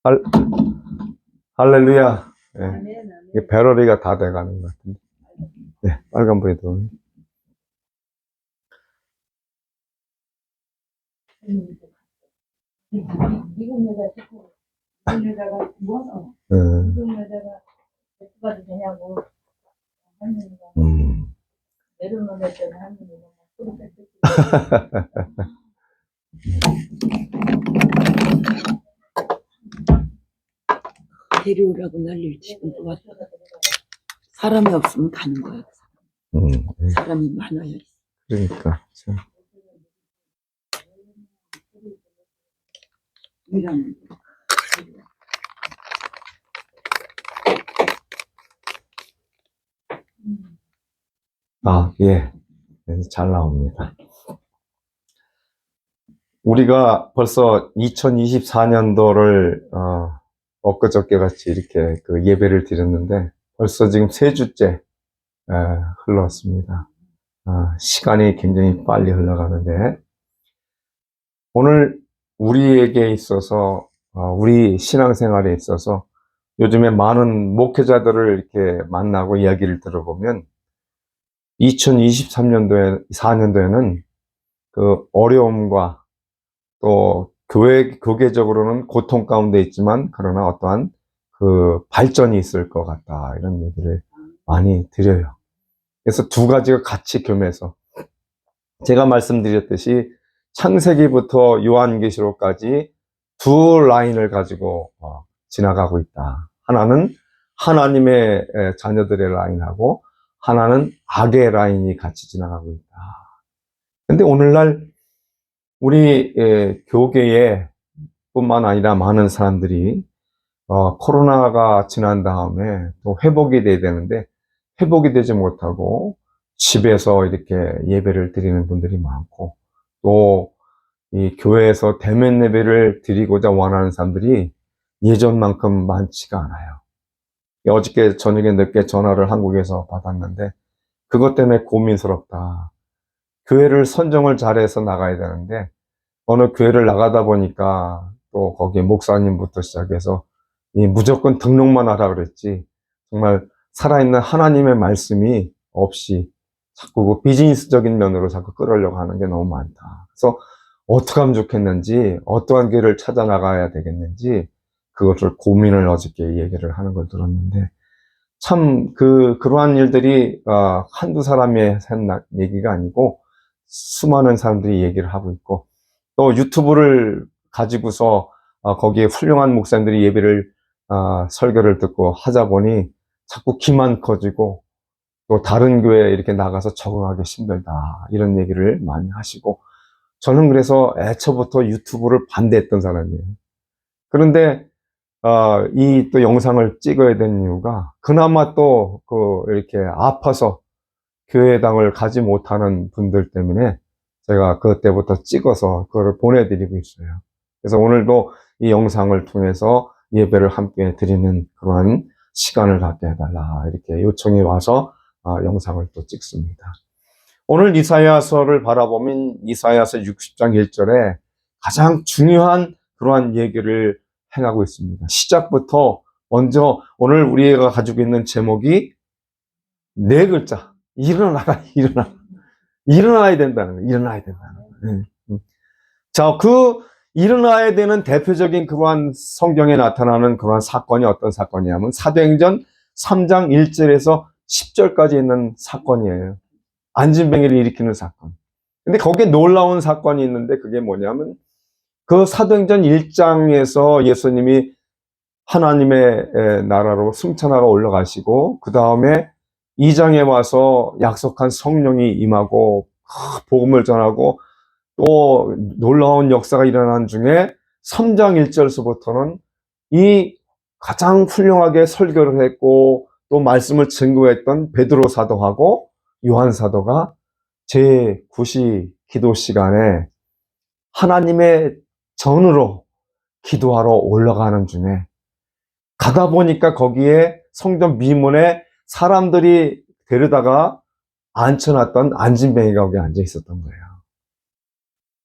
할, 할렐루야. 예. 아멘, 아멘. 이게 배럴이가 다 돼가는 것 같은데. 네, 빨간불이 들어오네. 미국 여자 듣고 미국 여자가 뭐서 음, 미국 여자가 배트가도 되냐고 할머니가 내려놓을 때는 할머니가 막 그렇게 데려오라고 난리를 치고 또 왔다. 사람이 없으면 가는 거야. 사람이 많아야. 그러니까. 참. 이런 아, 예. 그래서 잘 나옵니다. 우리가 벌써 2024년도를, 엊그저께 같이 이렇게 그 예배를 드렸는데, 벌써 지금 3주째, 흘렀습니다. 시간이 굉장히 빨리 흘러가는데, 오늘 우리에게 있어서, 우리 신앙생활에 있어서 요즘에 많은 목회자들을 이렇게 만나고 이야기를 들어보면 2023년도에, 4년도에는 그 어려움과 또 교계적으로는 고통 가운데 있지만 그러나 어떠한 그 발전이 있을 것 같다. 이런 얘기를 많이 드려요. 그래서 두 가지가 같이 겸해서 제가 말씀드렸듯이 창세기부터 요한계시록까지 두 라인을 가지고 지나가고 있다. 하나는 하나님의 자녀들의 라인하고 하나는 악의 라인이 같이 지나가고 있다. 근데 오늘날 우리 교계에 뿐만 아니라 많은 사람들이 코로나가 지난 다음에 또 회복이 돼야 되는데 회복이 되지 못하고 집에서 이렇게 예배를 드리는 분들이 많고 또 이 교회에서 대면 예배를 드리고자 원하는 사람들이 예전만큼 많지가 않아요. 어저께 저녁에 늦게 전화를 한국에서 받았는데 그것 때문에 고민스럽다. 교회를 선정을 잘해서 나가야 되는데 어느 교회를 나가다 보니까 또 거기에 목사님부터 시작해서 무조건 등록만 하라 그랬지 정말 살아있는 하나님의 말씀이 없이 자꾸 그 비즈니스적인 면으로 자꾸 끌으려고 하는 게 너무 많다. 그래서 어떻게 하면 좋겠는지 어떠한 길을 찾아 나가야 되겠는지 그것을 고민을 어저께 얘기를 하는 걸 들었는데 참 그러한 일들이 한두 사람의 한 얘기가 아니고 수많은 사람들이 얘기를 하고 있고 또 유튜브를 가지고서 거기에 훌륭한 목사님들이 예배를 설교를 듣고 하자 보니 자꾸 기만 커지고 또 다른 교회에 이렇게 나가서 적응하기 힘들다 이런 얘기를 많이 하시고 저는 그래서 애초부터 유튜브를 반대했던 사람이에요. 그런데 이 또 영상을 찍어야 된 이유가 그나마 또 이렇게 아파서 교회당을 가지 못하는 분들 때문에 제가 그때부터 찍어서 그거를 보내드리고 있어요. 그래서 오늘도 이 영상을 통해서 예배를 함께 드리는 그러한 시간을 갖게 해달라 이렇게 요청이 와서 영상을 또 찍습니다. 오늘 이사야서를 바라보면 이사야서 60장 1절에 가장 중요한 그러한 얘기를 행하고 있습니다. 시작부터 먼저 오늘 우리가 가지고 있는 제목이 4글자. 일어나라, 일어나. 일어나야 된다는 거예요. 일어나야 된다는 거예요. 자, 일어나야 되는 대표적인 그러한 성경에 나타나는 그러한 사건이 어떤 사건이냐면 사도행전 3장 1절에서 10절까지 있는 사건이에요. 안진뱅이를 일으키는 사건. 근데 거기에 놀라운 사건이 있는데 그게 뭐냐면 그 사도행전 1장에서 예수님이 하나님의 나라로 승천하고 올라가시고 그 다음에 2장에 와서 약속한 성령이 임하고 복음을 전하고 또 놀라운 역사가 일어난 중에 3장 1절서부터는 이 가장 훌륭하게 설교를 했고 또 말씀을 증거했던 베드로 사도하고 요한 사도가 제9시 기도 시간에 하나님의 전으로 기도하러 올라가는 중에 가다 보니까 거기에 성전 미문에 사람들이 데려다가 앉혀놨던 안진뱅이가 거기 앉아 있었던 거예요.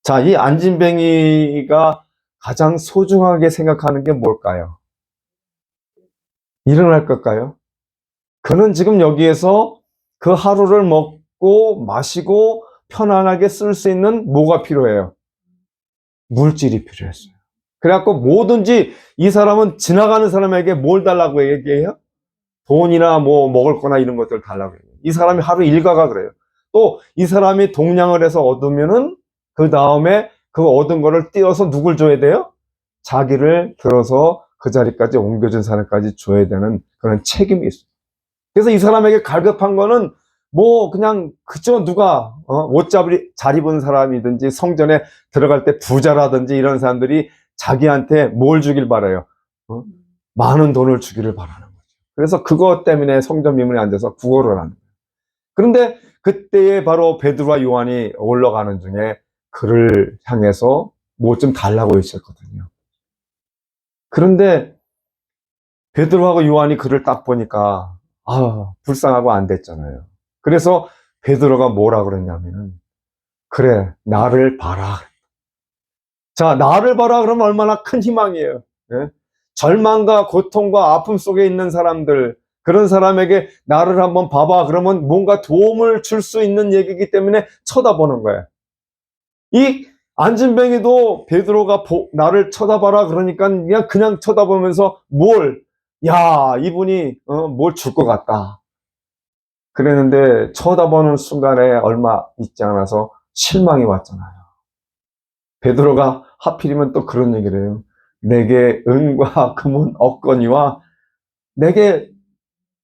자, 이 안진뱅이가 가장 소중하게 생각하는 게 뭘까요? 일어날 걸까요? 그는 지금 여기에서 그 하루를 먹고 마시고 편안하게 쓸 수 있는 뭐가 필요해요? 물질이 필요했어요. 그래갖고 뭐든지 이 사람은 지나가는 사람에게 뭘 달라고 얘기해요? 돈이나 뭐 먹을 거나 이런 것들 달라고 해요. 이 사람이 하루 일과가 그래요. 또 이 사람이 동냥을 해서 얻으면은 그 다음에 그 얻은 거를 띄어서 누굴 줘야 돼요? 자기를 들어서 그 자리까지 옮겨준 사람까지 줘야 되는 그런 책임이 있어요. 그래서 이 사람에게 갈급한 거는 뭐 그냥 그저 누가 옷 잘 입은 사람이든지 성전에 들어갈 때 부자라든지 이런 사람들이 자기한테 뭘 주길 바라요? 많은 돈을 주기를 바라는 거죠. 그래서 그것 때문에 성전 미문에 앉아서 구걸을 하는 거예요. 그런데 그때에 바로 베드로와 요한이 올라가는 중에 그를 향해서 뭐 좀 달라고 했었거든요. 그런데 베드로하고 요한이 그를 딱 보니까 불쌍하고 안 됐잖아요. 그래서 베드로가 뭐라 그랬냐면은 그래, 나를 봐라. 자, 나를 봐라 그러면 얼마나 큰 희망이에요. 예? 절망과 고통과 아픔 속에 있는 사람들, 그런 사람에게 나를 한번 봐봐 그러면 뭔가 도움을 줄 수 있는 얘기이기 때문에 쳐다보는 거예요. 이 안진뱅이도 베드로가 나를 쳐다봐라 그러니까 그냥 쳐다보면서 이분이 뭘 줄 것 같다 그랬는데 쳐다보는 순간에 얼마 있지 않아서 실망이 왔잖아요. 베드로가 하필이면 또 그런 얘기를 해요. 내게 은과 금은 없거니와 내게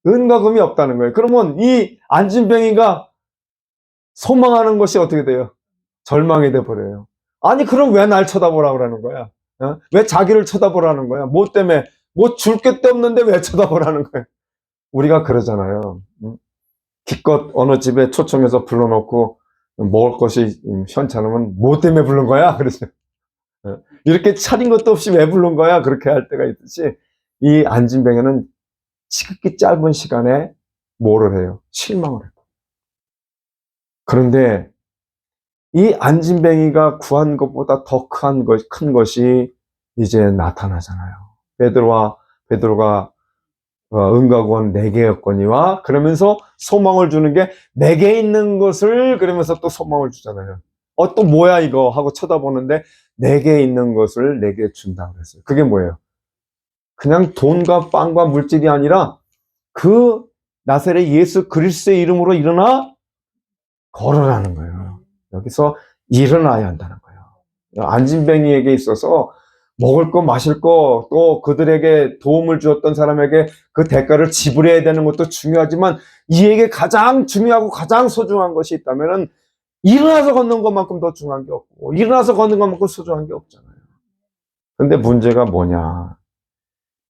은과 금이 없다는 거예요. 그러면 이 안진뱅이가 소망하는 것이 어떻게 돼요? 절망이 돼버려요. 아니 그럼 왜 날 쳐다보라 그러는 거야? 왜 자기를 쳐다보라는 거야? 뭐 때문에? 뭐 줄 게 없는데 왜 쳐다보라는 거야? 우리가 그러잖아요. 기껏 어느 집에 초청해서 불러놓고 먹을 것이 현찮으면 뭐 때문에 부른 거야? 그러죠. 이렇게 차린 것도 없이 왜 부른 거야? 그렇게 할 때가 있듯이 이 안진뱅이는 지극히 짧은 시간에 뭐를 해요? 실망을 해요. 그런데 이 안진뱅이가 구한 것보다 더 큰 것이 이제 나타나잖아요. 베드로가 은과 금 4개였거니와 그러면서 소망을 주는 게 4개 있는 것을 그러면서 또 소망을 주잖아요. 또 뭐야 이거 하고 쳐다보는데 4개 있는 것을 4개 준다고 그랬어요. 그게 뭐예요? 그냥 돈과 빵과 물질이 아니라 그 나사렛 예수 그리스도의 이름으로 일어나 걸으라는 거예요. 여기서 일어나야 한다는 거예요. 안진뱅이에게 있어서 먹을 거 마실 거 또 그들에게 도움을 주었던 사람에게 그 대가를 지불해야 되는 것도 중요하지만 이에게 가장 중요하고 가장 소중한 것이 있다면은 일어나서 걷는 것만큼 더 중요한 게 없고 일어나서 걷는 것만큼 소중한 게 없잖아요. 근데 문제가 뭐냐?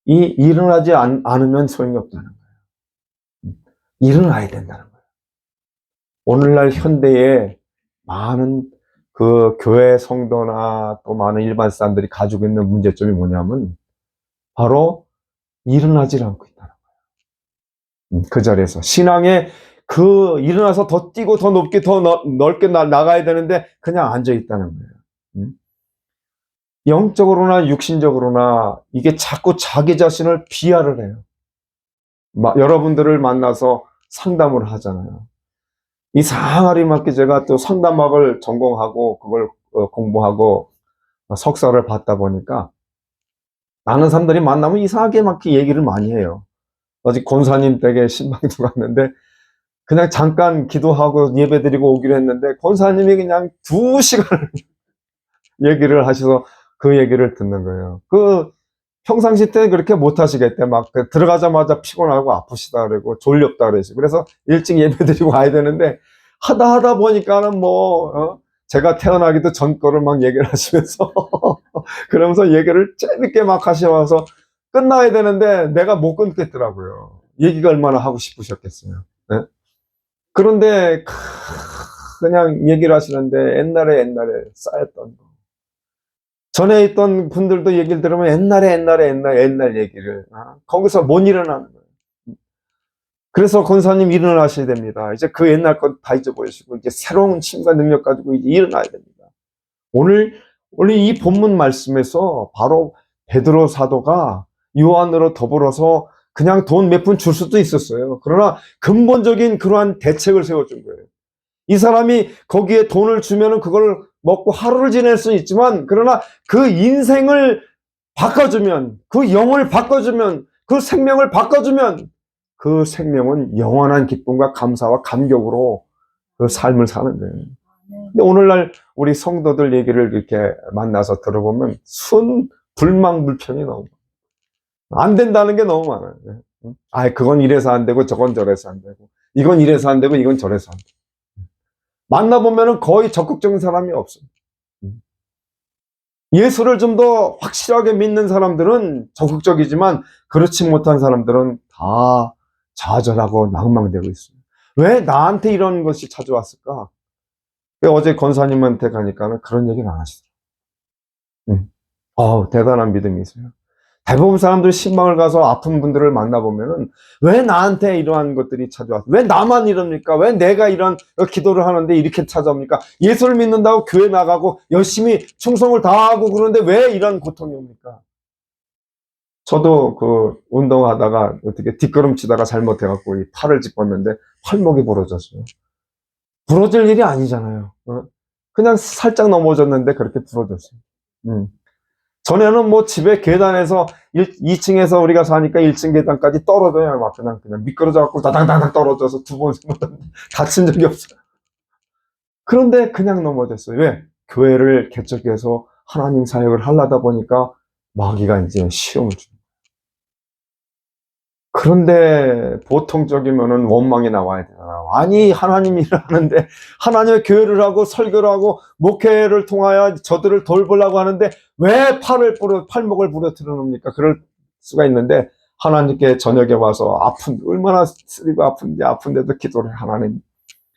일어나지 않으면 소용이 없다는 거예요. 일어나야 된다는 거예요. 오늘날 현대에 많은 그 교회 성도나 또 많은 일반 사람들이 가지고 있는 문제점이 뭐냐면 바로 일어나질 않고 있다는 거예요. 그 자리에서 신앙에 일어나서 더 뛰고 더 높게 더 넓게 나가야 되는데 그냥 앉아 있다는 거예요. 영적으로나 육신적으로나 이게 자꾸 자기 자신을 비하를 해요. 여러분들을 만나서 상담을 하잖아요. 이 상하리 맞게 제가 또 상담학을 전공하고 그걸 공부하고 석사를 받다 보니까 많은 사람들이 만나면 이상하게 막 얘기를 많이 해요. 어제 권사님 댁에 신방도 갔는데 그냥 잠깐 기도하고 예배드리고 오기로 했는데 권사님이 그냥 2시간을 얘기를 하셔서 그 얘기를 듣는 거예요. 평상시 때 그렇게 못 하시겠대. 막 들어가자마자 피곤하고 아프시다 그러고 졸렵다 그러시고 그래서 일찍 예배드리고 와야 되는데 하다 보니까는 제가 태어나기도 전 거를 막 얘기를 하시면서 그러면서 얘기를 재밌게 막 하셔서 끝나야 되는데 내가 못 끊겠더라고요. 얘기가 얼마나 하고 싶으셨겠어요. 네? 그런데 그냥 얘기를 하시는데 옛날에 쌓였던 거. 전에 있던 분들도 얘기를 들으면 옛날 얘기를 거기서 못 일어나는 거예요. 그래서 권사님 일어나셔야 됩니다. 이제 그 옛날 것 다 잊어버리시고 이제 새로운 힘과 능력 가지고 이제 일어나야 됩니다. 오늘 원래 이 본문 말씀에서 바로 베드로 사도가 요한으로 더불어서 그냥 돈 몇 푼 줄 수도 있었어요. 그러나 근본적인 그러한 대책을 세워준 거예요. 이 사람이 거기에 돈을 주면은 그걸 먹고 하루를 지낼 수 있지만, 그러나 그 인생을 바꿔주면, 그 영을 바꿔주면, 그 생명을 바꿔주면, 그 생명은 영원한 기쁨과 감사와 감격으로 그 삶을 사는 거예요. 근데 오늘날 우리 성도들 얘기를 이렇게 만나서 들어보면 불망불평이 너무 안 된다는 게 너무 많아요. 그건 이래서 안 되고 저건 저래서 안 되고, 이건 이래서 안 되고 이건 저래서 안 되고. 만나보면은 거의 적극적인 사람이 없어요. 예수를 좀 더 확실하게 믿는 사람들은 적극적이지만, 그렇지 못한 사람들은 다 좌절하고 낭망되고 있어요. 왜 나한테 이런 것이 찾아왔을까? 어제 권사님한테 가니까는 그런 얘기는 안 하시더라고요. 대단한 믿음이세요. 대부분 사람들이 신방을 가서 아픈 분들을 만나보면은 왜 나한테 이러한 것들이 찾아왔어? 왜 나만 이럽니까? 왜 내가 이런 기도를 하는데 이렇게 찾아옵니까? 예수를 믿는다고 교회 나가고 열심히 충성을 다하고 그러는데 왜 이런 고통이 옵니까? 저도 그 운동하다가 어떻게 뒷걸음치다가 잘못해갖고 이 팔을 짚었는데 팔목이 부러졌어요. 부러질 일이 아니잖아요. 그냥 살짝 넘어졌는데 그렇게 부러졌어요. 전에는 뭐 집에 계단에서 2층에서 우리가 사니까 1층 계단까지 떨어져요. 막 그냥 미끄러져갖고 다닥다닥 떨어져서 2번, 3번 다친 적이 없어요. 그런데 그냥 넘어졌어요. 왜? 교회를 개척해서 하나님 사역을 하려다 보니까 마귀가 이제 시험을 줍니다. 그런데 보통적이면은 원망이 나와야 되잖아요. 아니, 하나님이 일을 하는데, 하나님의 교회를 하고 설교를 하고 목회를 통하여 저들을 돌보려고 하는데 왜 팔목을 부러뜨려 놓습니까? 그럴 수가 있는데, 하나님께 저녁에 와서 얼마나 쓰리고 아픈데도 기도를 해. 하나님,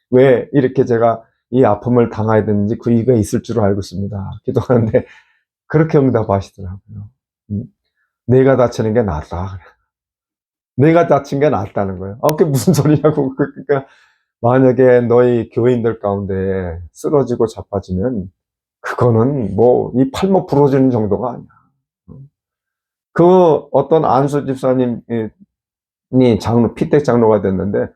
왜 이렇게 제가 이 아픔을 당해야 되는지 그 이유가 있을 줄 알고 있습니다. 기도하는데 그렇게 응답하시더라고요. 내가 다치는 게 낫다. 내가 다친 게 낫다는 거예요. 그게 무슨 소리냐고. 그러니까 만약에 너희 교인들 가운데 쓰러지고 자빠지면 그거는 뭐 이 팔목 부러지는 정도가 아니야. 그 어떤 안수 집사님이 피택 장로가 됐는데,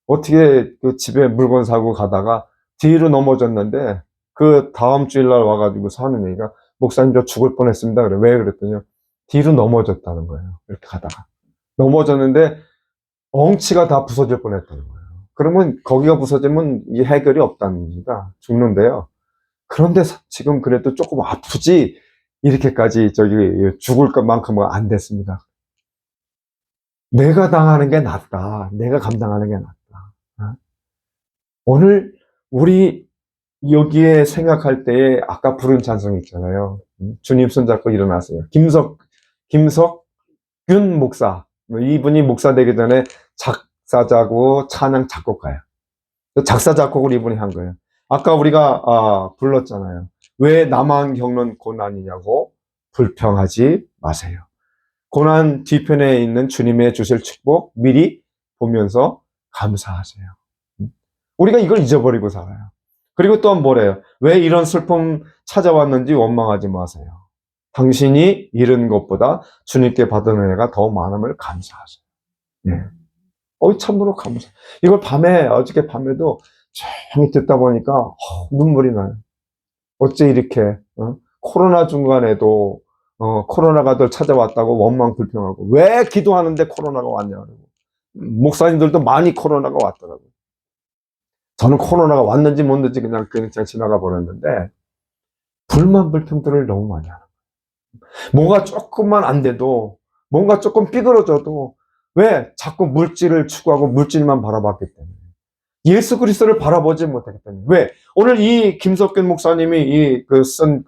어떻게 그 집에 물건 사고 가다가 뒤로 넘어졌는데, 그 다음 주일날 와가지고 하는 얘기가, 목사님 저 죽을 뻔했습니다. 그래. 왜 그랬더니 뒤로 넘어졌다는 거예요. 이렇게 가다가 넘어졌는데 엉치가 다 부서질 뻔했다는 거예요. 그러면 거기가 부서지면 이 해결이 없다는 겁니다. 죽는데요. 그런데 지금 그래도 조금 아프지 이렇게까지 죽을 것만큼은 안 됐습니다. 내가 당하는 게 낫다. 내가 감당하는 게 낫다. 오늘 우리 여기에 생각할 때에 아까 부른 찬송이 있잖아요. 주님 손잡고 일어나세요. 김석균 목사. 이분이 목사 되기 전에 작사자고 찬양 작곡가예요. 작사 작곡을 이분이 한 거예요. 아까 우리가 불렀잖아요. 왜 나만 겪는 고난이냐고 불평하지 마세요. 고난 뒤편에 있는 주님의 주실 축복 미리 보면서 감사하세요. 우리가 이걸 잊어버리고 살아요. 그리고 또한 뭐래요? 왜 이런 슬픔 찾아왔는지 원망하지 마세요. 당신이 잃은 것보다 주님께 받은 은혜가 더 많음을 감사하세요. 네. 참으로 감사. 이걸 어저께 밤에도 조용히 듣다 보니까 눈물이 나요. 어째 이렇게 코로나 중간에도 코로나가 더 찾아왔다고 원망 불평하고, 왜 기도하는데 코로나가 왔냐고. 목사님들도 많이 코로나가 왔더라고요. 저는 코로나가 왔는지 못는지 그냥 지나가 버렸는데, 불만 불평들을 너무 많이 하는 거예요. 뭐가 조금만 안 돼도, 뭔가 조금 삐그러져도 왜 자꾸 물질을 추구하고 물질만 바라봤기 때문에, 예수 그리스도를 바라보지 못하기 때문에. 왜? 오늘 이 김석균 목사님이 쓴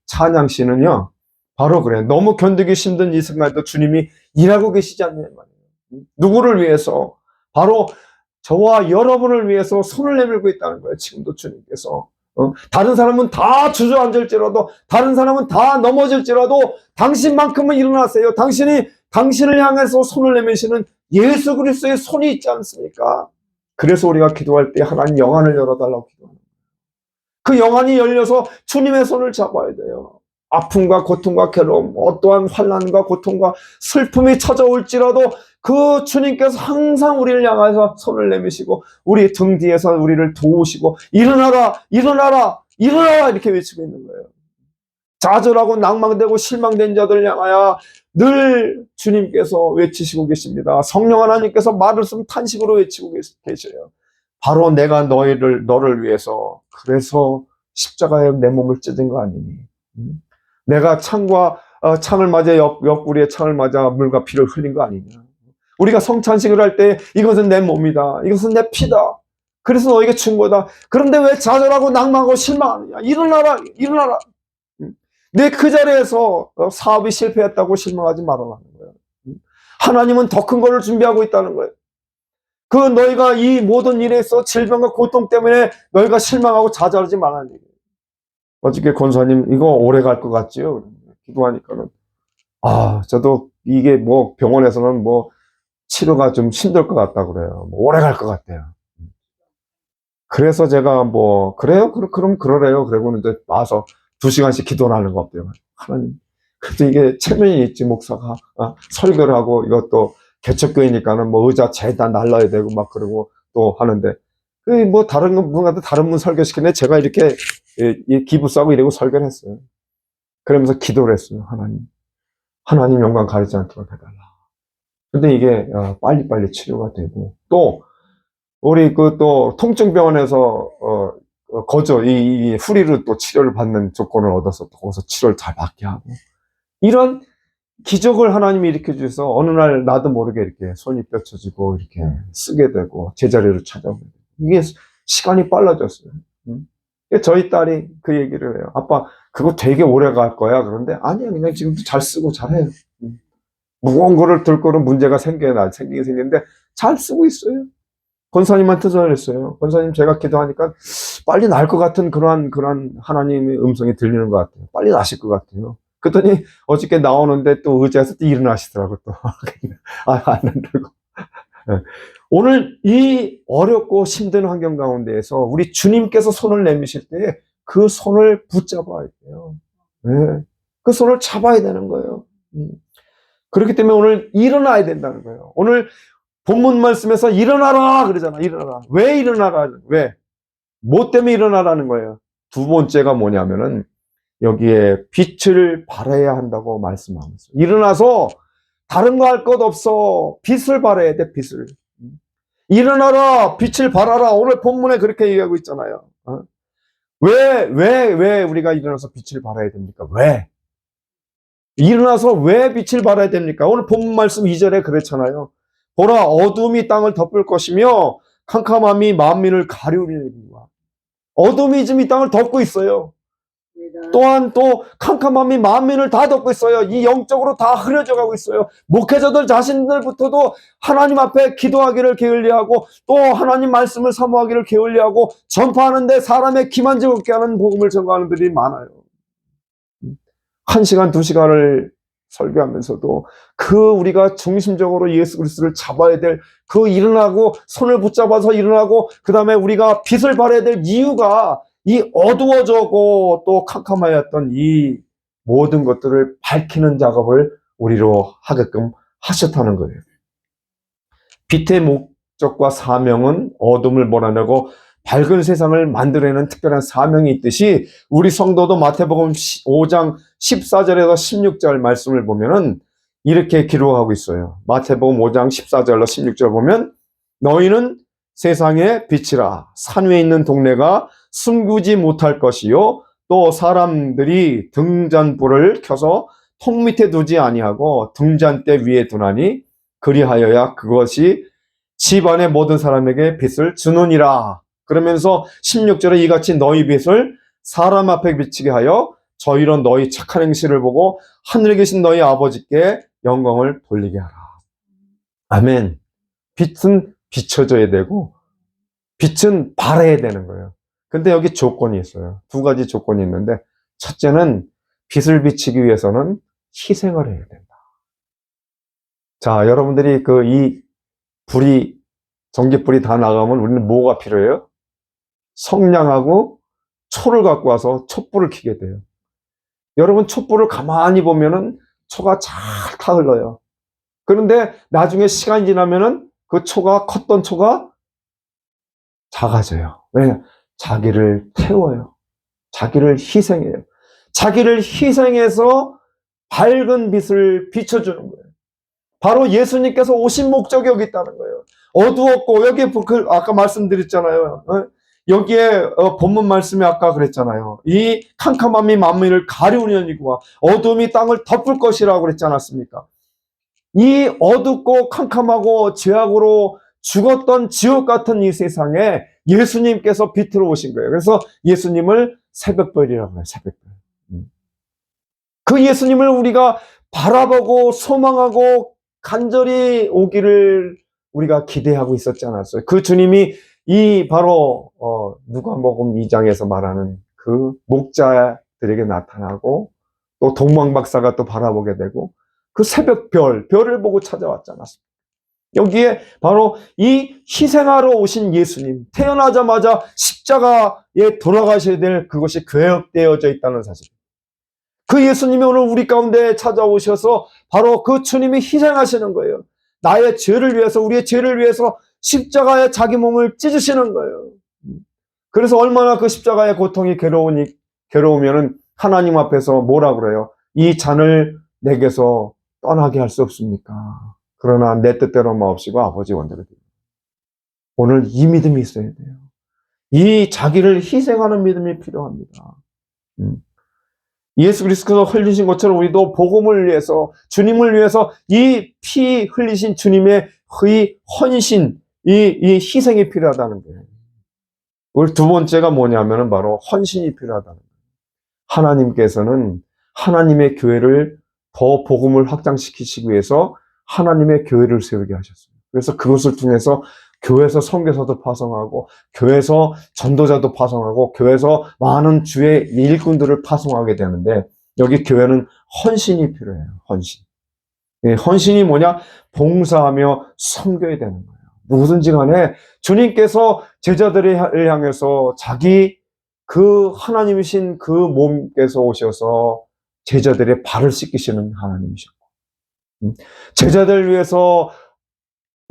찬양시는요, 바로 그래. 너무 견디기 힘든 이 순간에도 주님이 일하고 계시지 않냐 말이에요. 누구를 위해서? 바로 저와 여러분을 위해서 손을 내밀고 있다는 거예요. 지금도 주님께서. 다른 사람은 다 주저앉을지라도, 다른 사람은 다 넘어질지라도 당신만큼은 일어나세요. 당신을 향해서 손을 내미시는 예수 그리스도의 손이 있지 않습니까? 그래서 우리가 기도할 때 하나님 영안을 열어달라고 기도합니다. 그 영안이 열려서 주님의 손을 잡아야 돼요. 아픔과 고통과 괴로움, 어떠한 환난과 고통과 슬픔이 찾아올지라도 그 주님께서 항상 우리를 향해서 손을 내미시고 우리 등 뒤에서 우리를 도우시고 일어나라, 일어나라, 일어나라 이렇게 외치고 있는 거예요. 좌절하고 낭망되고 실망된 자들을 향하여 늘 주님께서 외치시고 계십니다. 성령 하나님께서 말씀 탄식으로 외치고 계셔요. 바로 내가 너를 위해서 그래서 십자가에 내 몸을 찢은 거 아니니? 내가 창을 맞아 옆구리에 창을 맞아 물과 피를 흘린 거 아니냐? 우리가 성찬식을 할 때 이것은 내 몸이다. 이것은 내 피다. 그래서 너에게 준 거다. 그런데 왜 좌절하고 낭망하고 실망하느냐? 일어나라, 일어나라. 내 그 자리에서 사업이 실패했다고 실망하지 말아라는 거예요. 하나님은 더 큰 거를 준비하고 있다는 거예요. 그 너희가 이 모든 일에서 질병과 고통 때문에 너희가 실망하고 좌절하지 말라는 얘기예요. 어저께 권사님 이거 오래 갈 것 같지요? 기도하니까는 저도 이게 뭐 병원에서는 뭐 치료가 좀 힘들 것 같다고 그래요. 뭐 오래 갈 것 같대요. 그래서 제가 뭐 그래요? 그럼 그러래요. 그러고는 이제 와서 2시간씩 기도를 하는 거 없대요. 하나님, 그래도 이게 체면이 있지, 목사가. 설교를 하고 이것도 개척교회니까는 뭐 의자 죄다 날라야 되고 막 그러고 또 하는데, 뭐 다른 분한테 다른 분 설교시키는데 제가 이렇게 기부 싸고 이러고 설교를 했어요. 그러면서 기도를 했어요. 하나님 영광 가리지 않도록 해달라. 근데 이게 빨리빨리 치료가 되고, 또 우리 또 통증병원에서 이 후리로 또 치료를 받는 조건을 얻어서 또 거기서 치료를 잘 받게 하고, 이런 기적을 하나님이 일으켜 주셔서 어느 날 나도 모르게 이렇게 손이 뼈쳐지고 이렇게 쓰게 되고 제자리로 찾아오게 되고, 이게 시간이 빨라졌어요. 저희 딸이 그 얘기를 해요. 아빠 그거 되게 오래 갈 거야. 그런데 아니야, 그냥 지금도 잘 쓰고 잘해요. 무거운 거를 들 거로 문제가 생기긴 생기는데 잘 쓰고 있어요. 권사님한테 전화했어요. 권사님, 제가 기도하니까 빨리 날 것 같은 그러한 하나님의 음성이 들리는 것 같아요. 빨리 나실 것 같아요. 그랬더니 어저께 나오는데 또 의자에서 또 일어나시더라고 또. 안 된다고. 오늘 이 어렵고 힘든 환경 가운데에서 우리 주님께서 손을 내미실 때 그 손을 붙잡아야 돼요. 그 손을 잡아야 되는 거예요. 그렇기 때문에 오늘 일어나야 된다는 거예요. 오늘 본문 말씀에서 일어나라 그러잖아. 일어나라. 왜 일어나라? 왜? 뭐 때문에 일어나라는 거예요? 두 번째가 뭐냐면은 여기에 빛을 발해야 한다고 말씀하면서, 일어나서 다른 거 할 것 없어. 빛을 발해야 돼. 빛을. 일어나라. 빛을 발하라. 오늘 본문에 그렇게 얘기하고 있잖아요. 왜 우리가 일어나서 빛을 발해야 됩니까? 왜? 일어나서 왜 빛을 발해야 됩니까? 오늘 본문 말씀 2절에 그랬잖아요. 보라, 어둠이 땅을 덮을 것이며 캄캄함이 만민을 가리우리니라. 어둠이 지금 이 땅을 덮고 있어요. 또한 또 캄캄함이 만민을 다 덮고 있어요. 이 영적으로 다 흐려져 가고 있어요. 목회자들 자신들부터도 하나님 앞에 기도하기를 게을리하고 또 하나님 말씀을 사모하기를 게을리하고 전파하는데 사람의 기만 즐겁게 하는 복음을 전가하는 분들이 많아요. 1시간, 2시간을 설교하면서도 우리가 중심적으로 예수 그리스도를 잡아야 될 일어나고 손을 붙잡아서 일어나고 그 다음에 우리가 빛을 발해야 될 이유가 이 어두워져고 또 캄캄하였던 이 모든 것들을 밝히는 작업을 우리로 하게끔 하셨다는 거예요. 빛의 목적과 사명은 어둠을 몰아내고 밝은 세상을 만들어내는 특별한 사명이 있듯이 우리 성도도 마태복음 5장 14절에서 16절 말씀을 보면은 이렇게 기록하고 있어요. 마태복음 5장 14절로 16절 보면, 너희는 세상의 빛이라. 산 위에 있는 동네가 숨기지 못할 것이요, 또 사람들이 등잔불을 켜서 통 밑에 두지 아니하고 등잔대 위에 두나니 그리하여야 그것이 집안의 모든 사람에게 빛을 주느니라. 그러면서 16절에 이같이 너희 빛을 사람 앞에 비치게 하여 저희로 너희 착한 행실을 보고 하늘에 계신 너희 아버지께 영광을 돌리게 하라. 아멘. 빛은 비춰져야 되고 빛은 발해야 되는 거예요. 근데 여기 조건이 있어요. 2가지 조건이 있는데, 첫째는 빛을 비치기 위해서는 희생을 해야 된다. 자, 여러분들이 이 전깃불이 다 나가면 우리는 뭐가 필요해요? 성냥하고 초를 갖고 와서 촛불을 켜게 돼요. 여러분, 촛불을 가만히 보면은 초가 잘 타 흘러요. 그런데 나중에 시간이 지나면은 그 초가, 컸던 초가 작아져요. 왜? 자기를 태워요. 자기를 희생해요. 자기를 희생해서 밝은 빛을 비춰주는 거예요. 바로 예수님께서 오신 목적이 여기 있다는 거예요. 어두웠고, 여기 아까 말씀드렸잖아요. 여기에 본문 말씀이 아까 그랬잖아요. 이 캄캄함이 만민을 가리우려니와 어둠이 땅을 덮을 것이라고 그랬지 않았습니까? 이 어둡고 캄캄하고 죄악으로 죽었던 지옥 같은 이 세상에 예수님께서 빛으로 오신 거예요. 그래서 예수님을 새벽별이라고 해요. 새벽별. 그 예수님을 우리가 바라보고 소망하고 간절히 오기를 우리가 기대하고 있었지 않았어요. 그 주님이 이 바로 누가복음 2장에서 말하는 그 목자들에게 나타나고 또 동방박사가 또 바라보게 되고 그 새벽별, 별을 보고 찾아왔지 않았습니까? 여기에 바로 이 희생하러 오신 예수님, 태어나자마자 십자가에 돌아가셔야 될 그것이 계획되어져 있다는 사실. 그 예수님이 오늘 우리 가운데 찾아오셔서 바로 그 주님이 희생하시는 거예요. 나의 죄를 위해서, 우리의 죄를 위해서 십자가에 자기 몸을 찢으시는 거예요. 그래서 얼마나 그 십자가의 고통이 괴로우면은 하나님 앞에서 뭐라 그래요? 이 잔을 내게서 떠나게 할 수 없습니까? 그러나 내 뜻대로 마옵시고 아버지 원대로. 오늘 이 믿음이 있어야 돼요. 이 자기를 희생하는 믿음이 필요합니다. 예수 그리스도가 흘리신 것처럼 우리도 복음을 위해서, 주님을 위해서 이 피 흘리신 주님의 이 헌신, 이 희생이 필요하다는 거예요. 우리 두 번째가 뭐냐면은 바로 헌신이 필요하다는 거예요. 하나님께서는 하나님의 교회를 더 복음을 확장시키시기 위해서 하나님의 교회를 세우게 하셨어요. 그래서 그것을 통해서 교회에서 선교사도 파송하고, 교회에서 전도자도 파송하고, 교회에서 많은 주의 일꾼들을 파송하게 되는데, 여기 교회는 헌신이 필요해요. 헌신. 헌신이 뭐냐? 봉사하며 섬겨야 되는 거예요. 무엇인지 간에 주님께서 제자들을 향해서 자기 그 하나님이신 그 몸께서 오셔서 제자들의 발을 씻기시는 하나님이셨고, 제자들을 위해서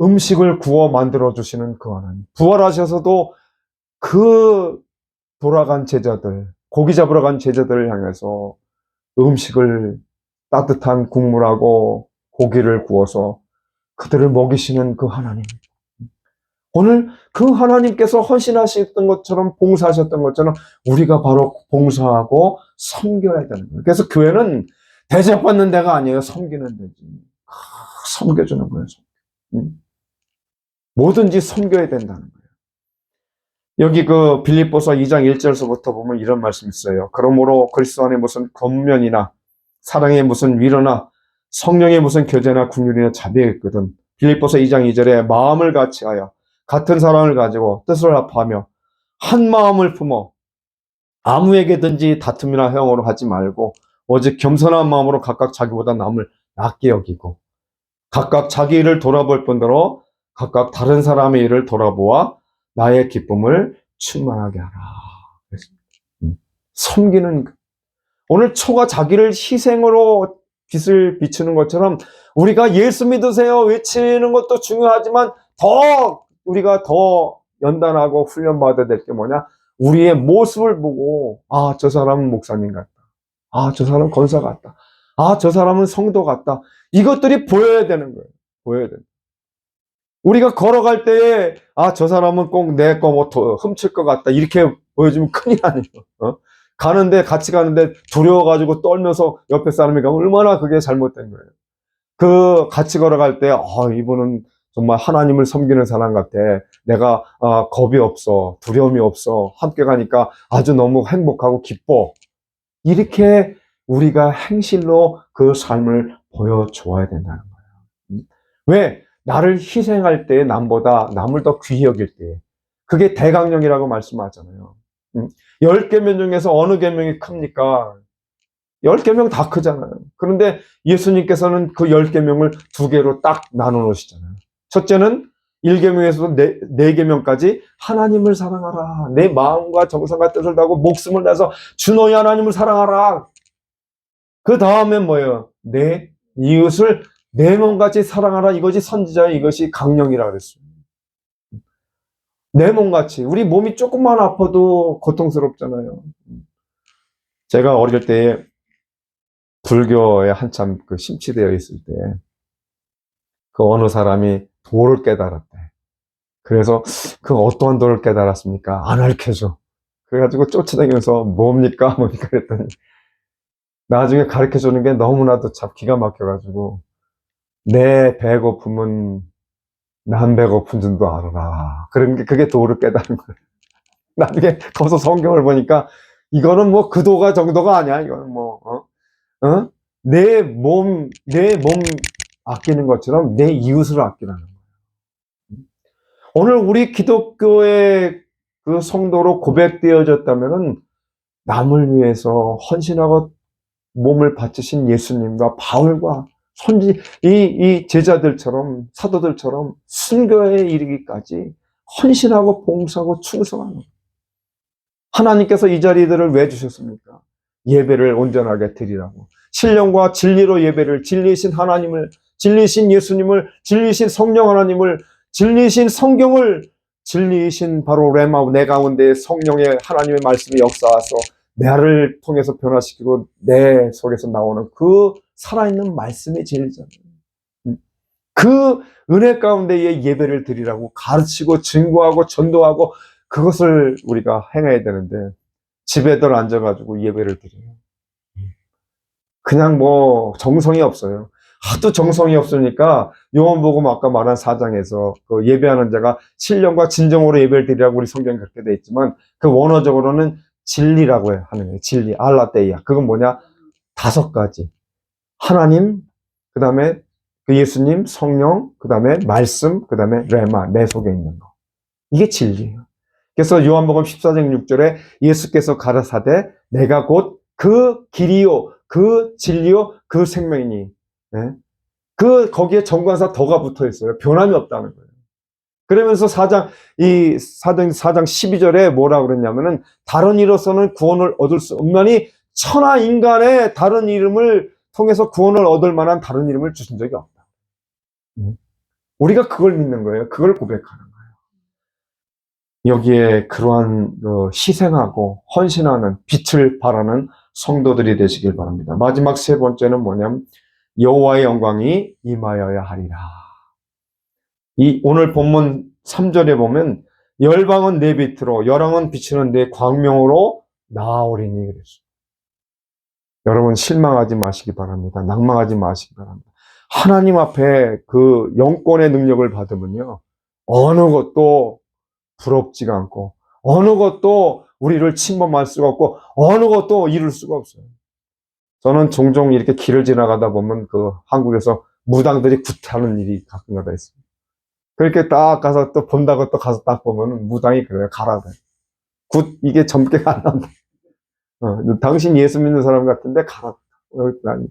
음식을 구워 만들어주시는 그 하나님. 부활하셔서도 그 돌아간 제자들, 고기 잡으러 간 제자들을 향해서 음식을 따뜻한 국물하고 고기를 구워서 그들을 먹이시는 그 하나님. 오늘 그 하나님께서 헌신하셨던 것처럼, 봉사하셨던 것처럼 우리가 바로 봉사하고 섬겨야 되는 거예요. 그래서 교회는 대접받는 데가 아니에요. 섬기는 데지. 섬겨주는 거예요. 뭐든지 섬겨야 된다는 거예요. 여기 그 빌립보서 2장 1절서부터 보면 이런 말씀이 있어요. 그러므로 그리스도 안에 무슨 권면이나 사랑의 무슨 위로나 성령의 무슨 교제나 긍휼이나 자비가 있거든. 빌립보서 2장 2절에 마음을 같이하여 같은 사랑을 가지고 뜻을 합하며 한 마음을 품어 아무에게든지 다툼이나 형으로 하지 말고 오직 겸손한 마음으로 각각 자기보다 남을 낫게 여기고 각각 자기 일을 돌아볼 뿐더러 각각 다른 사람의 일을 돌아보아 나의 기쁨을 충만하게 하라. 섬기는, 오늘 초가 자기를 희생으로 빛을 비추는 것처럼 우리가 예수 믿으세요 외치는 것도 중요하지만 우리가 더 연단하고 훈련받아야 될 게 뭐냐? 우리의 모습을 보고, 아, 저 사람은 목사님 같다. 아, 저 사람은 권사 같다. 아, 저 사람은 성도 같다. 이것들이 보여야 되는 거예요. 보여야 돼요. 우리가 걸어갈 때에, 아, 저 사람은 꼭 내 거 뭐 훔칠 것 같다. 이렇게 보여주면 큰일 아니에요. 같이 가는데 두려워가지고 떨면서 옆에 사람이 가면 얼마나 그게 잘못된 거예요. 같이 걸어갈 때, 이분은 정말 하나님을 섬기는 사람 같아. 내가, 겁이 없어. 두려움이 없어. 함께 가니까 아주 너무 행복하고 기뻐. 이렇게 우리가 행실로 그 삶을 보여줘야 된다는 거예요. 왜? 나를 희생할 때 남보다 남을 더 귀히 여길 때. 그게 대강령이라고 말씀하잖아요. 10계명 중에서 어느 계명이 큽니까? 10계명 다 크잖아요. 그런데 예수님께서는 그 10계명을 2개로 딱 나눠 놓으시잖아요. 첫째는 1계명에서도 네 계명까지 하나님을 사랑하라. 내 마음과 정성과 뜻을 다하고 목숨을 내서 주 너희 하나님을 사랑하라. 그 다음에 뭐예요? 내 이웃을 내 몸같이 사랑하라. 이것이 선지자의 이것이 강령이라 그랬어요. 내 몸같이. 우리 몸이 조금만 아파도 고통스럽잖아요. 제가 어릴 때에 불교에 한참 그 심취되어 있을 때 그 어느 사람이 도를 깨달았대. 그래서 그 어떠한 도를 깨달았습니까? 안 알려줘. 그래가지고 쫓아다니면서 뭡니까? 그랬더니 나중에 가르쳐주는 게 너무나도 참 기가 막혀가지고 내 배고픔은 남 배고픈 줄도 알아라. 그런 게 그게 도를 깨달은 거예요. 나중에 거기서 성경을 보니까 이거는 뭐 그 도가 정도가 아니야. 이거는 뭐 내 몸 아끼는 것처럼 내 이웃을 아끼라는 거예요. 오늘 우리 기독교의 그 성도로 고백되어졌다면은 남을 위해서 헌신하고 몸을 바치신 예수님과 바울과 이 제자들처럼 사도들처럼 순교에 이르기까지 헌신하고 봉사하고 충성하는 거예요. 하나님께서 이 자리들을 왜 주셨습니까? 예배를 온전하게 드리라고. 신령과 진리로 예배를, 진리신 하나님을, 진리신 예수님을, 진리신 성령 하나님을, 진리신 성경을, 진리신 바로 레마 내 가운데 성령의 하나님의 말씀이 역사하서 나를 통해서 변화시키고 내 속에서 나오는 그 살아있는 말씀이 진리잖아요. 그 은혜 가운데에 예배를 드리라고 가르치고 증거하고 전도하고 그것을 우리가 행해야 되는데 집에들 앉아가지고 예배를 드려요. 그냥 뭐 정성이 없어요. 하도 정성이 없으니까 요한복음 아까 말한 4장에서 그 예배하는 자가 신령과 진정으로 예배를 드리라고 우리 성경에 그렇게 돼 있지만 그 원어적으로는 진리라고 하는 거예요. 진리, 알라테이아. 그건 뭐냐? 5가지. 하나님, 그 다음에 그 예수님, 성령, 그 다음에 말씀, 그 다음에 레마, 내 속에 있는 거. 이게 진리예요. 그래서 요한복음 14장 6절에 예수께서 가라사대 내가 곧 그 길이요, 그 진리요, 그 생명이니. 네? 거기에 정관사 더가 붙어 있어요. 변함이 없다는 거예요. 그러면서 4장 12절에 뭐라고 그랬냐면은 다른 이로서는 구원을 얻을 수 없나니 천하 인간의 다른 이름을 통해서 구원을 얻을 만한 다른 이름을 주신 적이 없다. 우리가 그걸 믿는 거예요. 그걸 고백하는 거예요. 여기에 그러한 희생하고 헌신하는 빛을 발하는 성도들이 되시길 바랍니다. 마지막 3번째는 뭐냐면 여호와의 영광이 임하여야 하리라. 이 오늘 본문 3절에 보면 열방은 내 빛으로 열왕은 비치는 내 광명으로 나아오리니 그랬어요. 여러분 실망하지 마시기 바랍니다. 낭망하지 마시기 바랍니다. 하나님 앞에 그 영권의 능력을 받으면요. 어느 것도 부럽지가 않고 어느 것도 우리를 침범할 수가 없고 어느 것도 이룰 수가 없어요. 저는 종종 이렇게 길을 지나가다 보면 그 한국에서 무당들이 굿하는 일이 가끔가다 있습니다. 그렇게 딱 가서 또 본다고 또 가서 딱 보면 무당이 그래요. 가라 그래. 굿 이게 점괘가 안 난다. 당신 예수 믿는 사람 같은데 가라.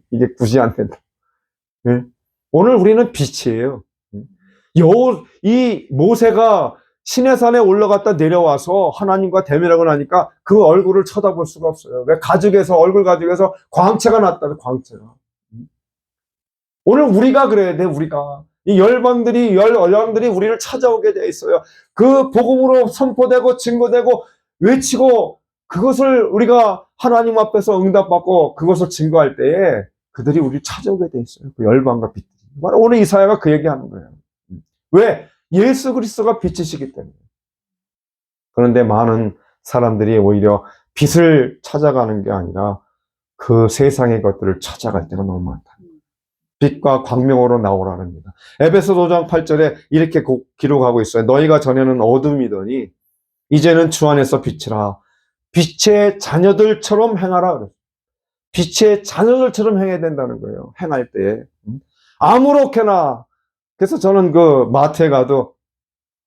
이게 굿이 안 된다. 네? 오늘 우리는 빛이에요. 이 모세가 시내산에 올라갔다 내려와서 하나님과 대면하고 나니까 그 얼굴을 쳐다볼 수가 없어요. 왜? 얼굴 가죽에서 광채가 났다. 광채가. 오늘 우리가 그래야 돼. 우리가. 이 열방들이 우리를 찾아오게 돼 있어요. 그 복음으로 선포되고 증거되고 외치고 그것을 우리가 하나님 앞에서 응답받고 그것을 증거할 때에 그들이 우리를 찾아오게 돼 있어요. 그 열방과 빛들이. 바로 오늘 이사야가 그 얘기하는 거예요. 왜? 예수 그리스도가 빛이시기 때문에. 그런데 많은 사람들이 오히려 빛을 찾아가는 게 아니라 그 세상의 것들을 찾아갈 때가 너무 많다. 빛과 광명으로 나오라랍니다. 에베소 5장 8절에 이렇게 기록하고 있어요. 너희가 전에는 어둠이더니 이제는 주 안에서 빛이라. 빛의 자녀들처럼 행하라 그랬어요. 빛의 자녀들처럼 행해야 된다는 거예요. 행할 때에. 아무렇게나. 그래서 저는 그 마트에 가도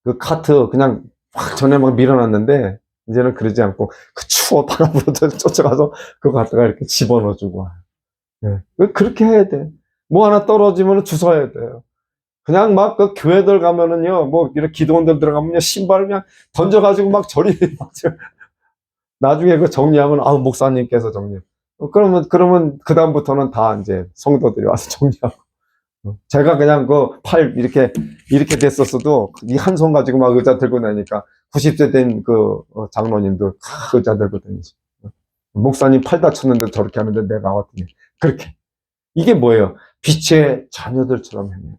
그 카트 그냥 확 전에 막 밀어놨는데 이제는 그러지 않고 그 추워 바람으로 쫓아가서 그거 갖다가 이렇게 집어넣어주고 와요. 네. 그렇게 해야 돼. 뭐 하나 떨어지면 주워야 돼요. 그냥 막 그 교회들 가면은요, 뭐 이렇게 기도원들 들어가면요, 신발을 그냥 던져가지고 막 저리 막 나중에 그 정리하면 아우 목사님께서 정리. 그러면 그 다음부터는 다 이제 성도들이 와서 정리하고. 제가 그냥 그 팔 이렇게 됐었어도 이 한 손 가지고 막 의자 들고 다니니까 90세 된 그 장로님도 의자 들고 다니지. 목사님 팔 다쳤는데 저렇게 하는데 내가 어떻게 그렇게. 이게 뭐예요? 빛의 자녀들처럼 행해요.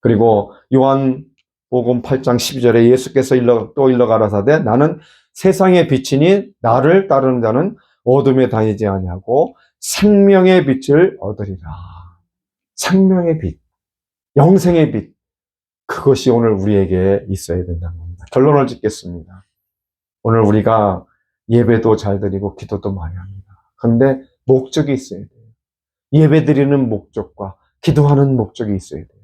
그리고 요한복음 8장 12절에 예수께서 또 일러 가라사대 나는 세상의 빛이니 나를 따르는 자는 어둠에 다니지 아니하고 생명의 빛을 얻으리라. 생명의 빛, 영생의 빛, 그것이 오늘 우리에게 있어야 된다는 겁니다. 결론을 짓겠습니다. 오늘 우리가 예배도 잘 드리고 기도도 많이 합니다. 그런데 목적이 있어야 돼요. 예배 드리는 목적과 기도하는 목적이 있어야 돼요.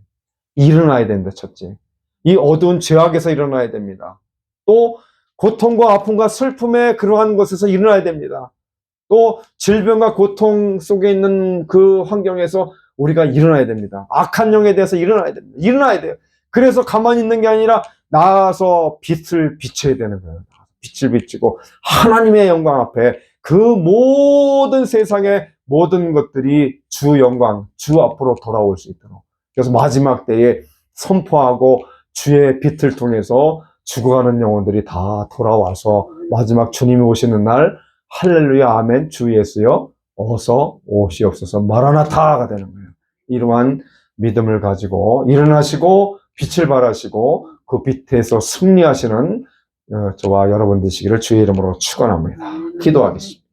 일어나야 된다, 첫째. 이 어두운 죄악에서 일어나야 됩니다. 또 고통과 아픔과 슬픔의 그러한 곳에서 일어나야 됩니다. 또 질병과 고통 속에 있는 그 환경에서 우리가 일어나야 됩니다. 악한 영에 대해서 일어나야 됩니다. 일어나야 돼요. 그래서 가만히 있는 게 아니라 나와서 빛을 비춰야 되는 거예요. 빛을 비추고 하나님의 영광 앞에 그 모든 세상의 모든 것들이 주 영광, 주 앞으로 돌아올 수 있도록. 그래서 마지막 때에 선포하고 주의 빛을 통해서 죽어가는 영혼들이 다 돌아와서 마지막 주님이 오시는 날 할렐루야 아멘 주 예수여 어서 오시옵소서 마라나타가 되는 거예요. 이러한 믿음을 가지고 일어나시고 빛을 발하시고 그 빛에서 승리하시는 저와 여러분 되시기를 주의 이름으로 축원합니다. 기도하겠습니다.